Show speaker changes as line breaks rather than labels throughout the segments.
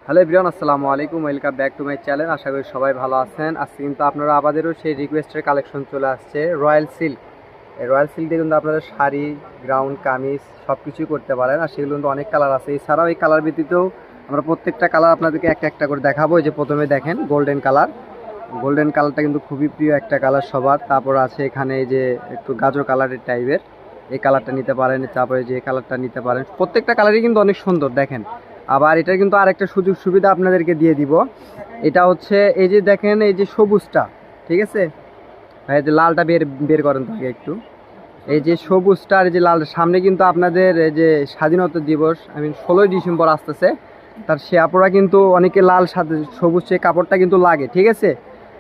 Hello everyone, আসসালামু আলাইকুম। Welcome back to my channel. আশা করি সবাই ভালো আছেন। আজকে কিন্তু আপনারা আবারও সেই রিকোয়েস্টের কালেকশন চলে আসছে রয়্যাল সিল্ক। এই রয়্যাল সিল্ক দিয়ে কিন্তু আপনারা শাড়ি, গ্রাউন্ড, কামিজ সব কিছুই করতে পারেন। আর সেগুলো কিন্তু অনেক কালার আছে। এছাড়াও এই কালার ব্যতীতও আমরা প্রত্যেকটা কালার আপনাদেরকে একটা একটা করে দেখাবো। এই যে প্রথমে দেখেন গোল্ডেন কালার। গোল্ডেন কালারটা কিন্তু খুবই প্রিয় একটা কালার সবার। তারপর আছে এখানে এই যে একটু গাজর কালারের টাইপের, এই কালারটা নিতে পারেন। তারপরে যে কালারটা নিতে পারেন, প্রত্যেকটা কালারই কিন্তু অনেক সুন্দর দেখেন। আবার এটা কিন্তু আরেকটা সুযোগ সুবিধা আপনাদেরকে দিয়ে দিব। এটা হচ্ছে এই যে দেখেন, এই যে সবুজটা, ঠিক আছে ভাই, এই যে লালটা বের বের করেন তাকে একটু। এই যে সবুজটা আর এই যে লাল, সামনে কিন্তু আপনাদের এই যে স্বাধীনতা দিবস, 16ই ডিসেম্বর আসতেছে। তার সে আপুরা কিন্তু অনেকে লাল সাথে সবুজ সে কাপড়টা কিন্তু লাগে, ঠিক আছে।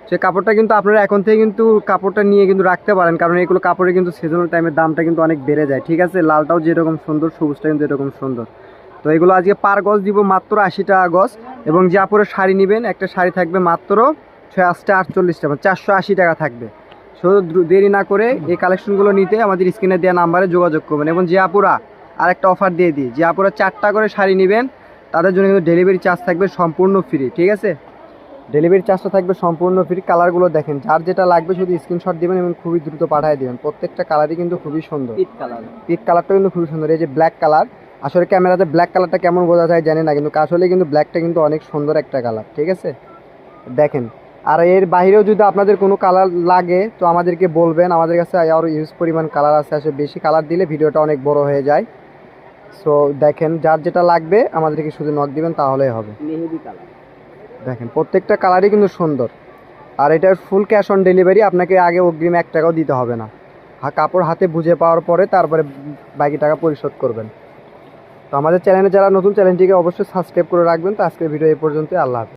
সে কাপড়টা কিন্তু আপনারা এখন থেকে কিন্তু কাপড়টা নিয়ে কিন্তু রাখতে পারেন, কারণ এগুলো কাপড়ে কিন্তু সিজনাল টাইমের দামটা কিন্তু অনেক বেড়ে যায়, ঠিক আছে। লালটাও যেরকম সুন্দর, সবুজটা কিন্তু এরকম সুন্দর। তো এগুলো আজকে পার গজ দিব মাত্র 80 টাকা গজ। এবং যে আপুরে শাড়ি নেবেন, একটা শাড়ি থাকবে মাত্র 648 টাকা, 480 টাকা থাকবে। শুধু দেরি না করে এই কালেকশনগুলো নিতে আমাদের স্ক্রিনে দেওয়া নাম্বারে যোগাযোগ করবেন। এবং যে আপুরা আর একটা অফার দিয়ে দিই, যে আপুরা 4টা করে শাড়ি নেবেন তাদের জন্য কিন্তু ডেলিভারি চার্জ থাকবে সম্পূর্ণ ফ্রি, ঠিক আছে। ডেলিভারি চার্জটা থাকবে সম্পূর্ণ ফ্রি। কালারগুলো দেখেন, যার যেটা লাগবে শুধু স্ক্রিনশট দিবেন এবং খুবই দ্রুত পাঠিয়ে দেবেন। প্রত্যেকটা কালারই কিন্তু খুবই সুন্দর। পিট কালারটা কিন্তু খুবই সুন্দর। এই যে ব্ল্যাক কালার, আসলে ক্যামেরাতে ব্ল্যাক কালারটা কেমন বোঝা যায় জানি না, কিন্তু আসলে কিন্তু ব্ল্যাকটা কিন্তু অনেক সুন্দর একটা কালার, ঠিক আছে। দেখেন, আর এর বাইরেও যদি আপনাদের কোনো কালার লাগে তো আমাদেরকে বলবেন। আমাদের কাছে আরও ইউজ পরিমাণ কালার আছে। আসলে বেশি কালার দিলে ভিডিওটা অনেক বড় হয়ে যায়। সো দেখেন, যার যেটা লাগবে আমাদেরকে শুধু নক দিবেন তাহলেই হবে। মেহেদি কালার দেখেন, প্রত্যেকটা কালারই কিন্তু সুন্দর। আর এটার ফুল ক্যাশ অন ডেলিভারি, আপনাকে আগে অগ্রিম 1 টাকাও দিতে হবে না। কাপড় হাতে বুঝে পাওয়ার পরে তারপরে বাকি টাকা পরিশোধ করবেন। তো আমাদের চ্যানেলে যারা নতুন, চ্যানেলটিকে অবশ্যই সাবস্ক্রাইব করে রাখবেন। তো আজকের ভিডিও এই পর্যন্ত। আল্লাহ হাফেজ।